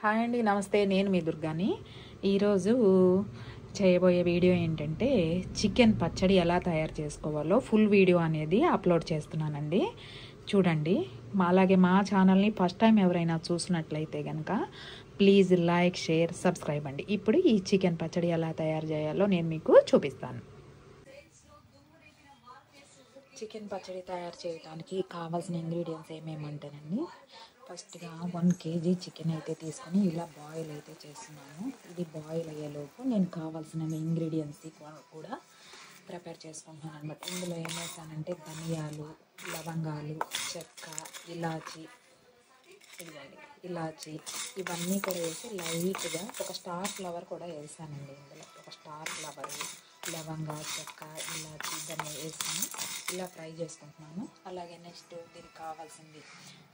Hi అండి, నమస్తే. నేను మీ దుర్గాని. ఈరోజు చేయబోయే వీడియో ఏంటంటే చికెన్ పచ్చడి ఎలా తయారు చేసుకోవాలో ఫుల్ వీడియో అనేది అప్లోడ్ చేస్తున్నానండి. చూడండి. అలాగే మా ఛానల్ని ఫస్ట్ టైం ఎవరైనా చూసినట్లయితే కనుక ప్లీజ్ లైక్, షేర్, సబ్స్క్రైబ్ అండి. ఇప్పుడు ఈ చికెన్ పచ్చడి ఎలా తయారు చేయాలో నేను మీకు చూపిస్తాను. చికెన్ పచ్చడి తయారు చేయడానికి కావాల్సిన ఇంగ్రీడియంట్స్ ఏమేమంటేనండి, ఫస్ట్గా 1 kg చికెన్ అయితే తీసుకొని ఇలా బాయిల్ అయితే చేస్తున్నాను. ఇది బాయిల్ అయ్యేలోపు నేను కావాల్సిన ఇంగ్రీడియంట్స్ కూడా ప్రిపేర్ చేసుకుంటున్నాను అనమాట. ఇందులో ఏం వేసానంటే ధనియాలు, లవంగాలు, చెక్క, ఇలాచి, ఇవన్నీ కూడా వేసి లైట్గా ఒక స్టార్ ఫ్లవర్ కూడా వేసానండి. ఇందులో ఒక స్టార్ ఫ్లవర్, లవంగా, చెక్క, ఇలాచి ఇవన్నీ వేసాను. ఇలా ఫ్రై చేసుకుంటున్నాను. అలాగే నెక్స్ట్ దీనికి కావాల్సింది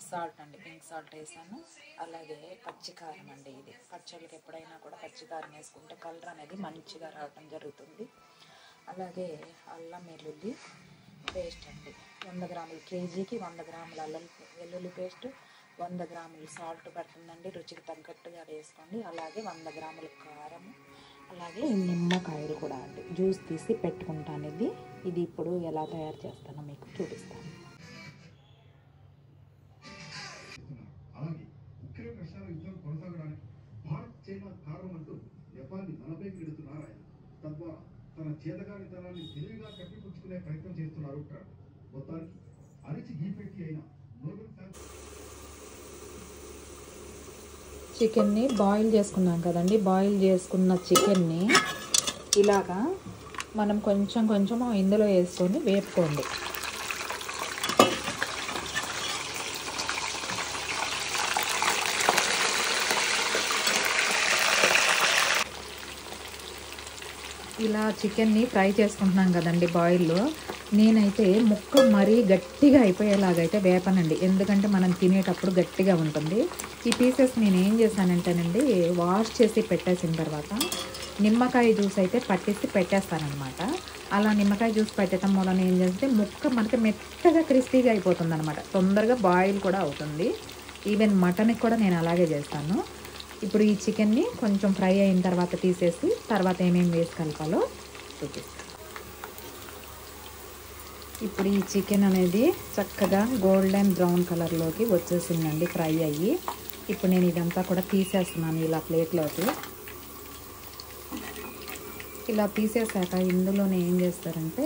సాల్ట్ అండి, పింక్ సాల్ట్ వేసాను. అలాగే పచ్చికారం అండి. ఇది పచ్చళ్ళకి ఎప్పుడైనా కూడా పచ్చికారం వేసుకుంటే కలర్ అనేది మంచిగా రావడం జరుగుతుంది. అలాగే అల్లం వెల్లుల్లి పేస్ట్ అండి, 100 గ్రాములు, కేజీకి 100 గ్రాముల అల్లం వెల్లుల్లి పేస్ట్, 100 గ్రాములు సాల్ట్ పడుతుందండి, రుచికి తగ్గట్టుగా వేసుకోండి. అలాగే 100 గ్రాముల కారం, అలాగే నిమ్మకాయలు కూడా అండి, జ్యూస్ తీసి పెట్టుకుంటాను. ఇది ఇప్పుడు ఎలా తయారు చేస్తానో మీకు చూపిస్తాను. అలాగే ఉక్రెయిన్ రష్యాల యుద్ధం కొనసాగడానికి భారత్ చైనా కారణమంటూ జపాన్ని తలపైకి పెడుతున్నారు ఆయన. తద్వారా తన చేతగానితనాన్ని తెలివిగా కప్పిపుచ్చుకునే ప్రయత్నం చేస్తున్నారు ట్రంప్. మొత్తానికి అరిచి గీపెట్టి అయిన నోబెల్ చికెన్ని బాయిల్ చేసుకున్నాం కదండి. బాయిల్ చేసుకున్న చికెన్ని ఇలాగా మనం కొంచెం ఇందులో వేసుకొని వేపుకోండి. ఇలా చికెన్ని ఫ్రై చేసుకుంటున్నాం కదండి బాయిల్లో. నేనైతే ముక్క మరీ గట్టిగా అయిపోయేలాగైతే వేపనండి, ఎందుకంటే మనం తినేటప్పుడు గట్టిగా ఉంటుంది. ఈ పీసెస్ నేను ఏం చేశానంటేనండి, వాష్ చేసి పెట్టేసిన తర్వాత నిమ్మకాయ జ్యూస్ అయితే పట్టేసి పెట్టేస్తానమాట. అలా నిమ్మకాయ జ్యూస్ పెట్టడం వలన ఏం చేస్తే ముక్క మనకి మెత్తగా క్రిస్పీగా అయిపోతుంది అనమాట. తొందరగా బాయిల్ కూడా అవుతుంది. ఈవెన్ మటన్కి కూడా నేను అలాగే చేస్తాను. ఇప్పుడు ఈ చికెన్ని కొంచెం ఫ్రై అయిన తర్వాత తీసేసి తర్వాత ఏమేమి వేసి కలపాలో చూపిస్తాను. ఇప్పుడు ఈ చికెన్ అనేది చక్కగా గోల్డెన్ బ్రౌన్ కలర్లోకి వచ్చేసిందండి ఫ్రై అయ్యి. ఇప్పుడు నేను ఇదంతా కూడా తీసేస్తున్నాను ఇలా ప్లేట్లోకి. ఇలా తీసేసాక ఇందులోనే ఏం చేస్తారంటే,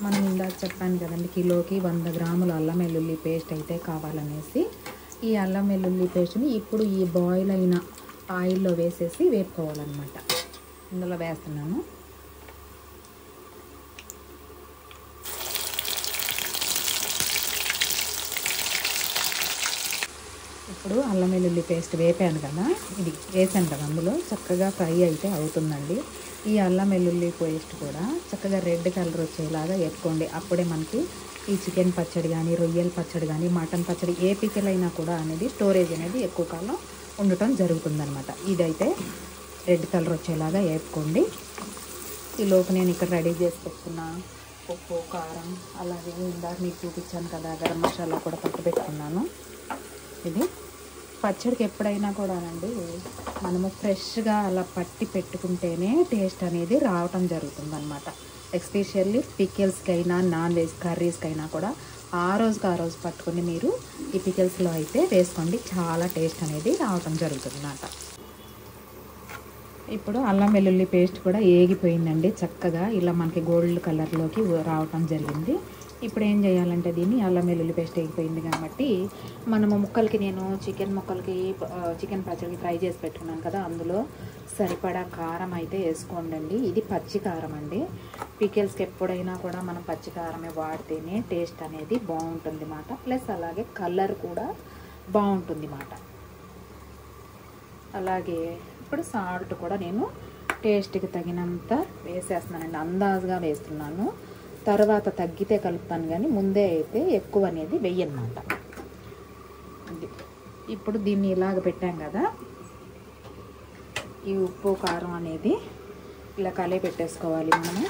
మనం ఇందాక చెప్పాను కదండి, కిలోకి 100 గ్రాముల అల్లం వెల్లుల్లి పేస్ట్ అయితే కావాలనేసి, ఈ అల్లం వెల్లుల్లి పేస్ట్ని ఇప్పుడు ఈ బాయిల్ అయిన ఆయిల్లో వేసేసి వేపుకోవాలన్నమాట. ఇందులో వేస్తున్నాను. ఇప్పుడు అల్లం వెల్లుల్లి పేస్ట్ వేపాను కదా, ఇది వేసాను కదా, అందులో చక్కగా ఫ్రై అయితే అవుతుందండి. ఈ అల్లం వెల్లుల్లి పేస్ట్ కూడా చక్కగా రెడ్ కలర్ వచ్చేలాగా వేపుకోండి. అప్పుడే మనకి ఈ చికెన్ పచ్చడి కానీ, రొయ్యల పచ్చడి కానీ, మటన్ పచ్చడి ఏ పికిలైనా కూడా అనేది స్టోరేజ్ అనేది ఎక్కువ కాలం ఉండటం జరుగుతుందనమాట. ఇదైతే రెడ్ కలర్ వచ్చేలాగా వేపుకోండి. ఈలోపు నేను ఇక్కడ రెడీ చేసి పెట్టుకున్న ఉప్పు, కారం, అలాగే ఇందాక మీకు చూపించాను కదా గరం మసాలా కూడా పట్టు పెట్టుకున్నాను. ఇది పచ్చడికి ఎప్పుడైనా కూడానండి మనము ఫ్రెష్గా అలా పట్టి పెట్టుకుంటేనే టేస్ట్ అనేది రావటం జరుగుతుంది అనమాట. ఎస్పెషల్లీ పికిల్స్కైనా, నాన్ వెజ్ కర్రీస్కైనా కూడా ఆ రోజు పట్టుకొని మీరు ఈ పికిల్స్లో అయితే వేసుకోండి, చాలా టేస్ట్ అనేది రావటం జరుగుతుంది అన్నమాట. ఇప్పుడు అల్లం వెల్లుల్లి పేస్ట్ కూడా ఏగిపోయిందండి, చక్కగా ఇలా మనకి గోల్డ్ కలర్లోకి రావటం జరిగింది. ఇప్పుడు ఏం చేయాలంటే, దీన్ని అల్లం వెల్లుల్లి పేస్ట్ అయిపోయింది కాబట్టి మనము ముక్కలకి, నేను చికెన్ పచ్చడికి ఫ్రై చేసి పెట్టుకున్నాను కదా, అందులో సరిపడా కారం అయితే వేసుకోండి. ఇది పచ్చి కారం అండి. పికిల్స్కి ఎప్పుడైనా కూడా మనం పచ్చి కారమే వాడితేనే టేస్ట్ అనేది బాగుంటుంది మాట. ప్లస్ అలాగే కలర్ కూడా బాగుంటుంది మాట. అలాగే ఇప్పుడు సాల్ట్ కూడా నేను టేస్ట్కి తగినంత వేసేస్తున్నానండి, అందాజుగా వేస్తున్నాను. తర్వాత తగ్గితే కలుపుతాను, కానీ ముందే అయితే ఎక్కువ అనేది వెయ్యన్నమాట. ఇప్పుడు దీన్ని ఇలాగ పెట్టాం కదా, ఈ ఉప్పు కారం అనేది ఇలా కలిపి పెట్టేసుకోవాలి మనము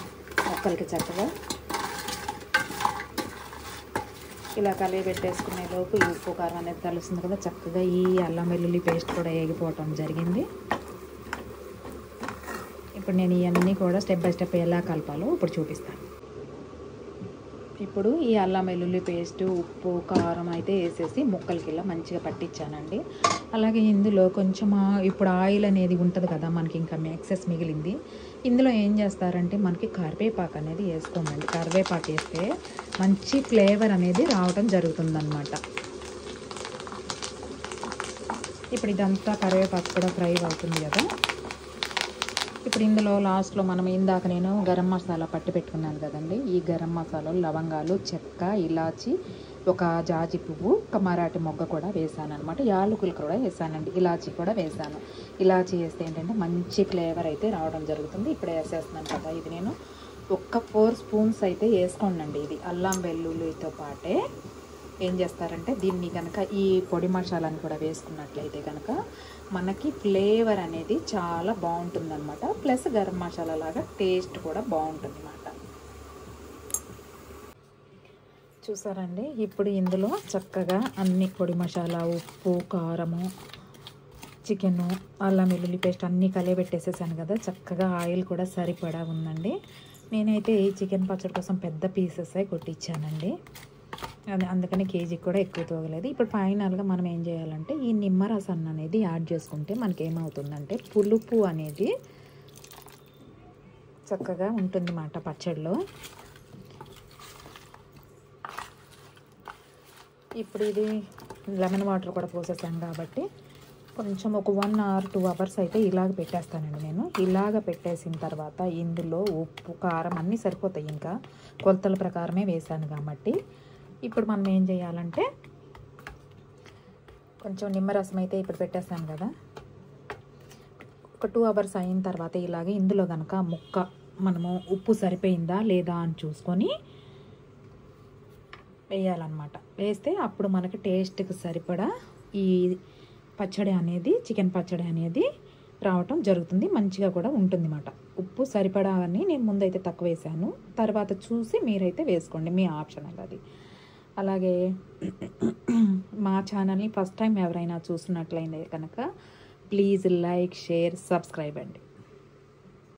ముక్కలకి చక్కగా. ఇలా కలిగి పెట్టేసుకునే లోపు ఈ ఉప్పు కారం అనేది తెలుస్తుంది కదా, చక్కగా ఈ అల్లం వెల్లుల్లి పేస్ట్ కూడా వేగిపోవటం జరిగింది. ఇప్పుడు నేను ఇవన్నీ కూడా స్టెప్ బై స్టెప్ ఎలా కలపాలో ఇప్పుడు చూపిస్తాను. ఇప్పుడు ఈ అల్లం వెల్లుల్లి పేస్ట్, ఉప్పు, కారం అయితే వేసేసి ముక్కలకి ఇలా మంచిగా పట్టించానండి. అలాగే ఇందులో కొంచెం ఇప్పుడు ఆయిల్ అనేది ఉంటుంది కదా మనకి, ఇంకా ఎక్సెస్ మిగిలింది. ఇందులో ఏం చేస్తారంటే మనకి కరివేపాకు అనేది వేసుకోమండి. కరివేపాకు వేస్తే మంచి ఫ్లేవర్ అనేది రావడం జరుగుతుందన్నమాట. ఇప్పుడు ఇదంతా కరివేపాకు కూడా ఫ్రై అవుతుంది కదా. ఇప్పుడు ఇందులో లాస్ట్లో మనం ఇందాక నేను గరం మసాలా పట్టి పెట్టుకున్నాను కదండి, ఈ గరం మసాలాలు, లవంగాలు, చెక్క, ఇలాచి, ఒక జాజి పువ్వు, ఒక మరాఠీ మొగ్గ కూడా వేసాను అనమాట. యాలకులు కూడా వేసానండి, ఇలాచి కూడా వేసాను. ఇలాచి వేస్తే ఏంటంటే మంచి ఫ్లేవర్ అయితే రావడం జరుగుతుంది. ఇప్పుడు వేసేస్తున్నాను కదా, ఇది నేను ఒక్క 4 స్పూన్స్ అయితే వేసుకోండి. ఇది అల్లం వెల్లుల్లితో పాటే ఏం చేస్తారంటే దీన్ని కనుక ఈ పొడి మసాలాను కూడా వేసుకున్నట్లయితే కనుక మనకి ఫ్లేవర్ అనేది చాలా బాగుంటుందన్నమాట. ప్లస్ గరం మసాలా లాగా టేస్ట్ కూడా బాగుంటుంది అన్నమాట. చూసారండి, ఇప్పుడు ఇందులో చక్కగా అన్ని పొడి మసాలా, ఉప్పు, కారము, చికెను, అల్లం వెల్లుల్లి పేస్ట్ అన్నీ కలిపెట్టేసేసాను కదా. చక్కగా ఆయిల్ కూడా సరిపడా ఉందండి. నేనైతే ఈ చికెన్ పచ్చడి కోసం పెద్ద పీసెస్ కొట్టించానండి, అందుకని కేజీకి కూడా ఎక్కువ తోగలేదు. ఇప్పుడు ఫైనల్గా మనం ఏం చేయాలంటే ఈ నిమ్మరసాన్ని అనేది యాడ్ చేసుకుంటే మనకి ఏమవుతుందంటే పులుపు అనేది చక్కగా ఉంటుందన్నమాట పచ్చడిలో. ఇప్పుడు ఇది లెమన్ వాటర్ కూడా పోసేసాను కాబట్టి కొంచెం ఒక 1 or 2 hours అయితే ఇలాగ పెట్టేస్తానండి నేను. ఇలాగ పెట్టేసిన తర్వాత ఇందులో ఉప్పు, కారం అన్నీ సరిపోతాయి, ఇంకా కొలతల ప్రకారమే వేసాను కాబట్టి. ఇప్పుడు మనం ఏం చేయాలంటే కొంచెం నిమ్మరసం అయితే ఇప్పుడు పెట్టేస్తాను కదా, ఒక 2 hours అయిన తర్వాత ఇలాగే ఇందులో కనుక ముక్క మనము ఉప్పు సరిపోయిందా లేదా అని చూసుకొని వేయాలన్నమాట. వేస్తే అప్పుడు మనకి టేస్ట్కి సరిపడా ఈ పచ్చడి అనేది, చికెన్ పచ్చడి అనేది రావటం జరుగుతుంది. మంచిగా కూడా ఉంటుంది అన్నమాట. ఉప్పు సరిపడా అని నేను ముందైతే తక్కువ వేసాను, తర్వాత చూసి మీరైతే వేసుకోండి, మీ ఆప్షనల్ అది. అలాగే మా ఛానల్ని ఫస్ట్ టైం ఎవరైనా చూస్తున్నట్లయితే కనుక ప్లీజ్ లైక్, షేర్, సబ్స్క్రైబ్ అండి.